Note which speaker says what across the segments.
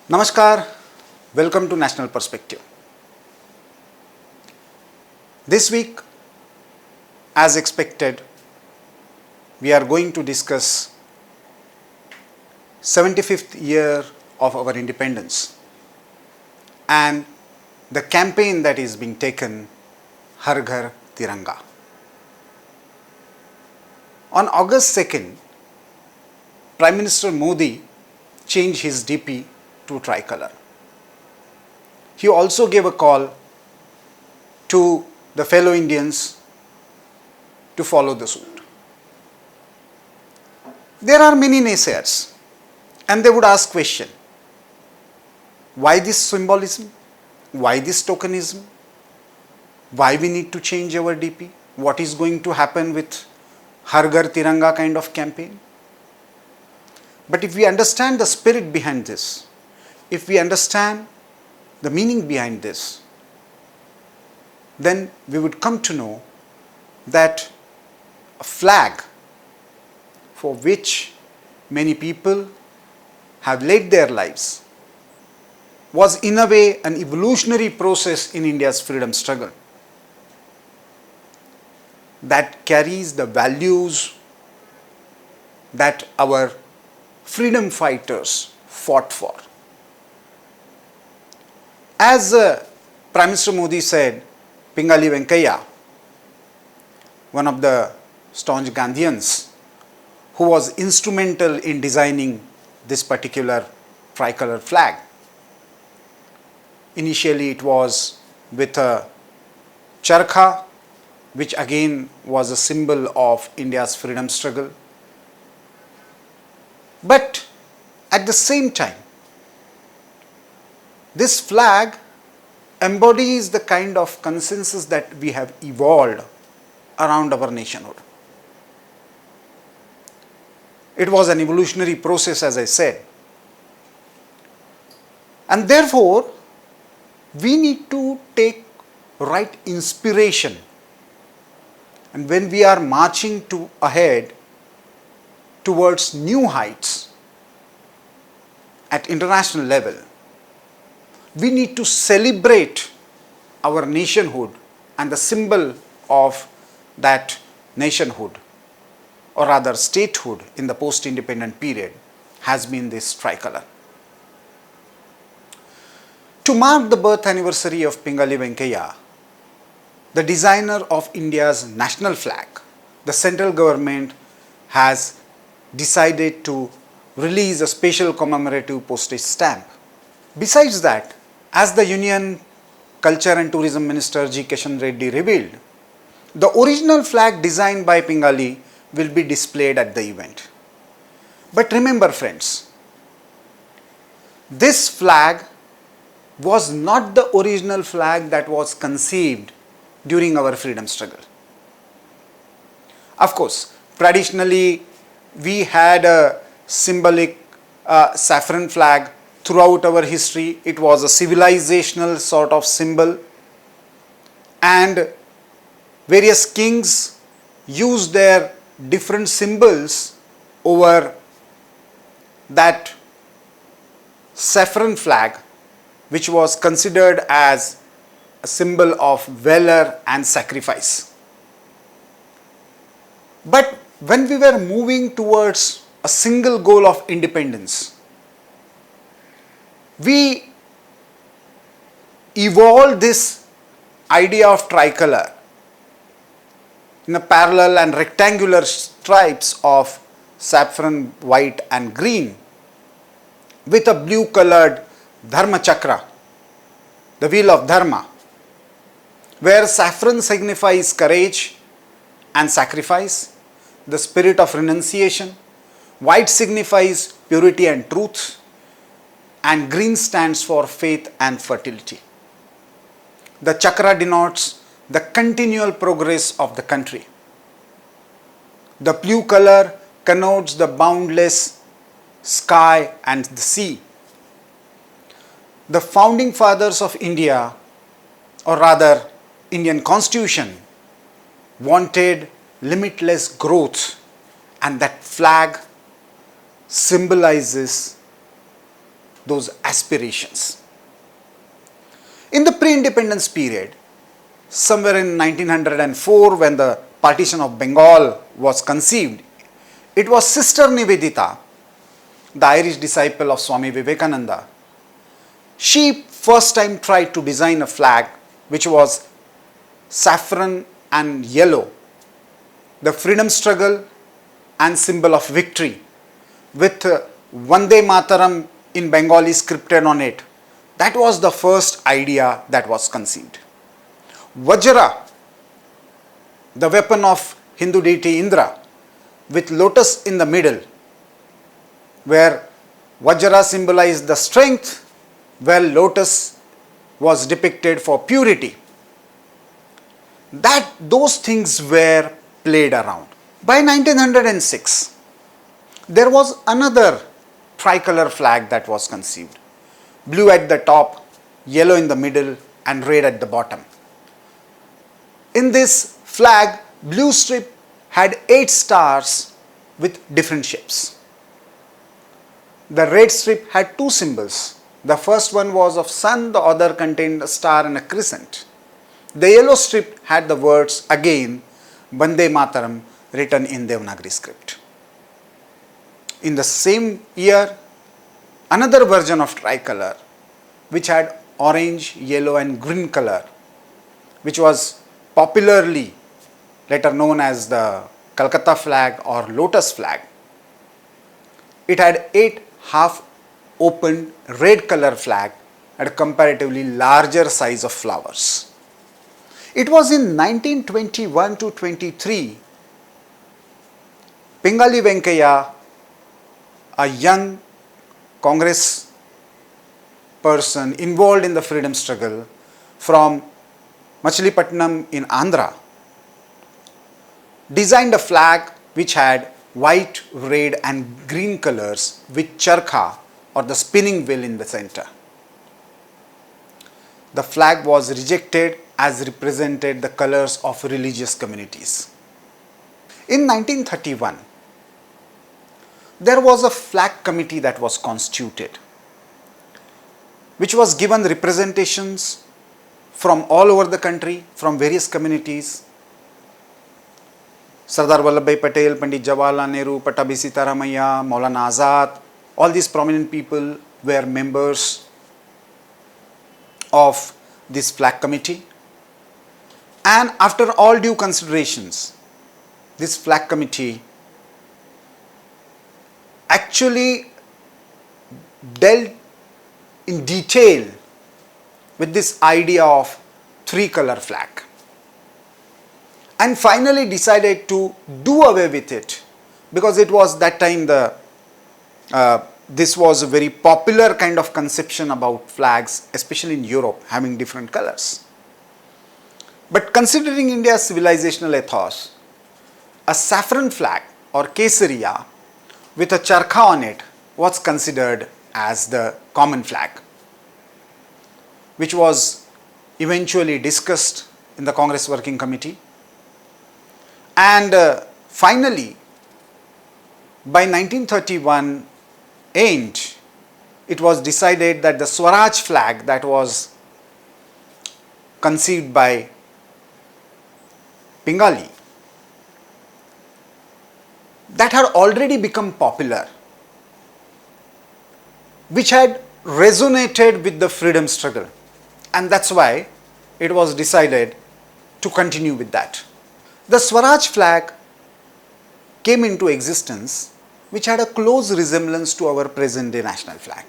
Speaker 1: Namaskar, welcome to National Perspective. This week, as expected, we are going to discuss 75th year of our independence and the campaign that is being taken, Har Ghar Tiranga. On August 2nd, Prime Minister Modi changed his DP to tricolor. He also gave a call to the fellow Indians to follow the suit. There are many naysayers and they would ask question, why this symbolism? Why this tokenism? Why we need to change our DP? What is going to happen with Har Ghar Tiranga kind of campaign? But if we understand the spirit behind this, if we understand the meaning behind this, then we would come to know that a flag for which many people have laid their lives was in a way an evolutionary process in India's freedom struggle that carries the values that our freedom fighters fought for. As Prime Minister Modi said, Pingali Venkaiah, one of the staunch Gandhians who was instrumental in designing this particular tricolor flag. Initially it was with a charkha, which again was a symbol of India's freedom struggle. But at the same time, this flag embodies the kind of consensus that we have evolved around our nationhood. It was an evolutionary process, as I said. And therefore, we need to take right inspiration. And when we are marching ahead towards new heights at international level, we need to celebrate our nationhood, and the symbol of that nationhood, or rather statehood in the post-independent period, has been this tricolor. To mark the birth anniversary of Pingali Venkaiah, the designer of India's national flag, the central government has decided to release a special commemorative postage stamp. Besides that, as the Union Culture and Tourism Minister G. Kishan Reddy revealed, the original flag designed by Pingali will be displayed at the event. But remember friends, this flag was not the original flag that was conceived during our freedom struggle. Of course, traditionally we had a symbolic saffron flag. Throughout our history, it was a civilizational sort of symbol, and various kings used their different symbols over that saffron flag, which was considered as a symbol of valor and sacrifice. But when we were moving towards a single goal of independence, we evolved this idea of tricolor in a parallel and rectangular stripes of saffron, white and green with a blue colored Dharma Chakra, the wheel of Dharma, where saffron signifies courage and sacrifice, the spirit of renunciation, white signifies purity and truth, and green stands for faith and fertility. The chakra denotes the continual progress of the country. The blue color connotes the boundless sky and the sea. The founding fathers of India, or rather Indian Constitution, wanted limitless growth, and that flag symbolizes those aspirations. In the pre-independence period, somewhere in 1904, when the partition of Bengal was conceived, it was Sister Nivedita, the Irish disciple of Swami Vivekananda. She first time tried to design a flag which was saffron and yellow, the freedom struggle and symbol of victory, with Vande Mataram in Bengali scripted on it. That was the first idea that was conceived. Vajra, the weapon of Hindu deity Indra, with lotus in the middle, where Vajra symbolized the strength, while lotus was depicted for purity. Those things were played around. By 1906, there was another tricolor flag that was conceived. Blue at the top, yellow in the middle, and red at the bottom. In this flag, blue strip had 8 stars with different shapes. The red strip had 2 symbols. The first one was of sun, the other contained a star and a crescent. The yellow strip had the words again, Vande Mataram, written in Devanagari script. In the same year, another version of tricolor, which had orange, yellow and green color, which was popularly later known as the Calcutta flag or lotus flag. It had 8 half opened red color flag at a comparatively larger size of flowers. It was in 1921 to 23, Pingali Venkaiah, a young Congress person involved in the freedom struggle from Machilipatnam in Andhra, designed a flag which had white, red and green colors with charkha or the spinning wheel in the center. The flag was rejected as represented the colors of religious communities. In 1931, there was a flag committee that was constituted, which was given representations from all over the country, from various communities. Sardar Vallabhbhai Patel, Pandit Jawaharlal Nehru, Pattabhi Sitaramaiah, Maulana Azad, all these prominent people were members of this flag committee. And after all due considerations, this flag committee actually dealt in detail with this idea of 3-color flag, and finally decided to do away with it, because it was that time this was a very popular kind of conception about flags, especially in Europe, having different colors. But considering India's civilizational ethos, a saffron flag or kesariya with a charkha on it was considered as the common flag, which was eventually discussed in the Congress Working Committee. And finally, by 1931 end, it was decided that the Swaraj flag that was conceived by Pingali, that had already become popular, which had resonated with the freedom struggle, and that's why it was decided to continue with that. The Swaraj flag came into existence, which had a close resemblance to our present day national flag.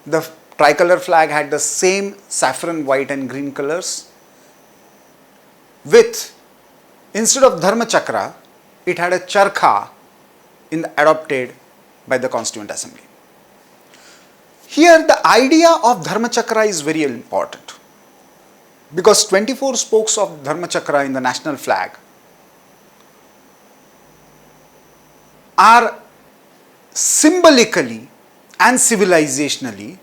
Speaker 1: The tricolor flag had the same saffron, white and green colors, with, instead of Dharma Chakra, it had a charkha adopted by the Constituent Assembly. Here the idea of Dharma Chakra is very important, because 24 spokes of Dharma Chakra in the national flag are symbolically and civilizationally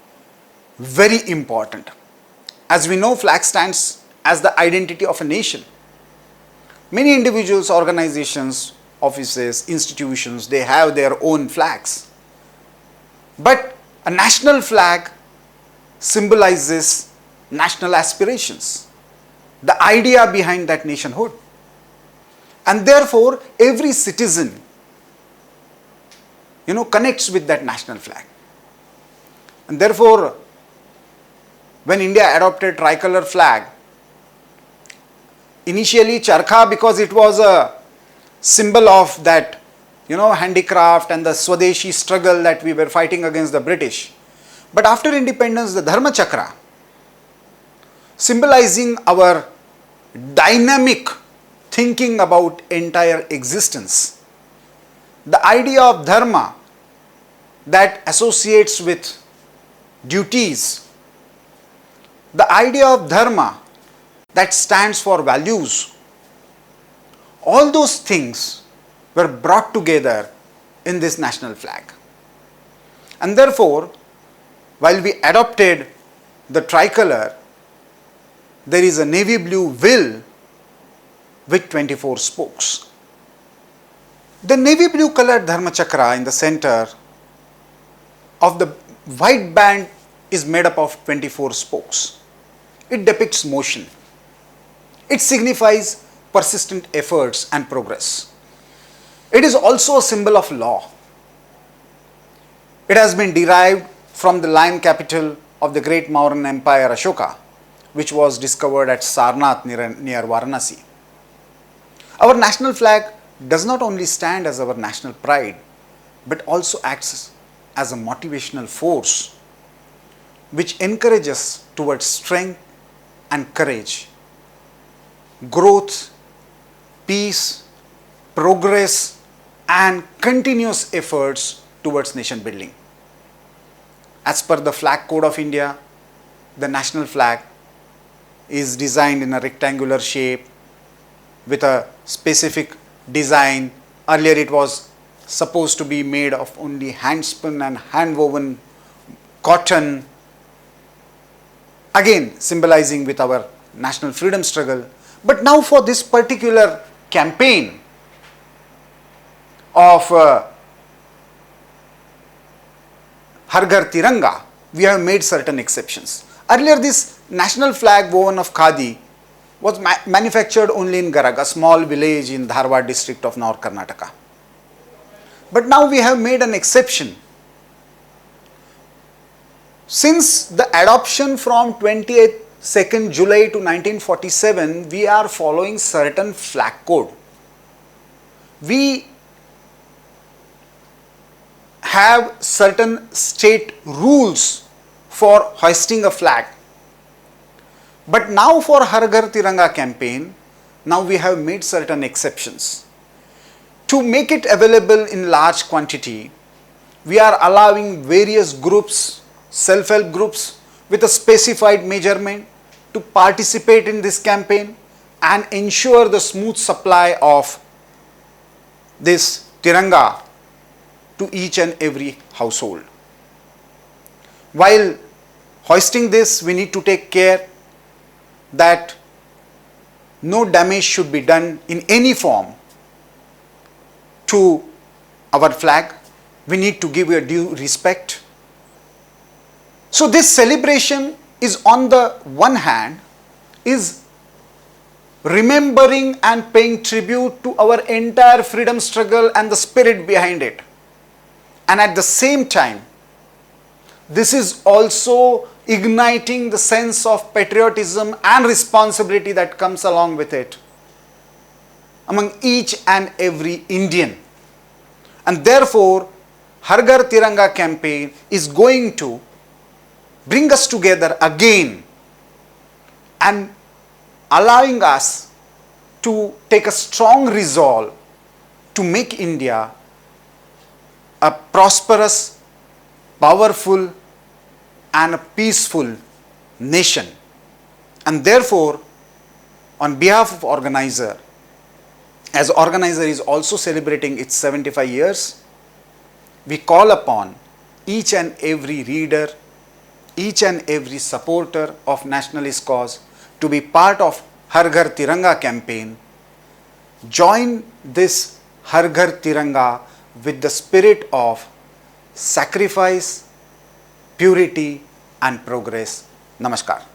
Speaker 1: very important. As we know, flag stands as the identity of a nation. Many individuals, organizations, offices, institutions, they have their own flags. But a national flag symbolizes national aspirations, the idea behind that nationhood. And therefore, every citizen, connects with that national flag. And therefore, when India adopted tricolor flag, initially charkha, because it was a symbol of that, handicraft and the Swadeshi struggle that we were fighting against the British. But after independence, the Dharma Chakra, symbolizing our dynamic thinking about entire existence. The idea of dharma that associates with duties. The idea of dharma that stands for values. All those things were brought together in this national flag. And therefore, while we adopted the tricolor, there is a navy blue wheel with 24 spokes. The navy blue colored Dharma Chakra in the center of the white band is made up of 24 spokes. It depicts motion. It signifies persistent efforts and progress. It is also a symbol of law. It has been derived from the lion capital of the great Mauryan Empire Ashoka, which was discovered at Sarnath near Varanasi. Our national flag does not only stand as our national pride, but also acts as a motivational force which encourages towards strength and courage, growth, peace, progress, and continuous efforts towards nation building. As per the Flag Code of India, the national flag is designed in a rectangular shape with a specific design. Earlier it was supposed to be made of only hand spun and hand woven cotton, again symbolizing with our national freedom struggle. But now for this particular campaign of Har Ghar Tiranga, we have made certain exceptions. Earlier this national flag woven of khadi was manufactured only in Garag, a small village in Dharwad district of North Karnataka. But now we have made an exception. Since the adoption from 22nd July to 1947, we are following certain flag code. We have certain state rules for hoisting a flag. But now for Har Ghar Tiranga campaign, now we have made certain exceptions. To make it available in large quantity, we are allowing various groups, self-help groups with a specified measurement to participate in this campaign and ensure the smooth supply of this Tiranga to each and every household. While hoisting this, we need to take care that no damage should be done in any form to our flag. We need to give a due respect. So this celebration is, on the one hand, is remembering and paying tribute to our entire freedom struggle and the spirit behind it. And at the same time, this is also igniting the sense of patriotism and responsibility that comes along with it among each and every Indian. And therefore, Har Ghar Tiranga campaign is going to bring us together again and allowing us to take a strong resolve to make India a prosperous, powerful, and a peaceful nation. And therefore, on behalf of Organiser, as Organiser is also celebrating its 75 years, we call upon each and every reader, each and every supporter of nationalist cause to be part of Har Ghar Tiranga campaign join this Har Ghar Tiranga with the spirit of sacrifice, purity and progress. Namaskar.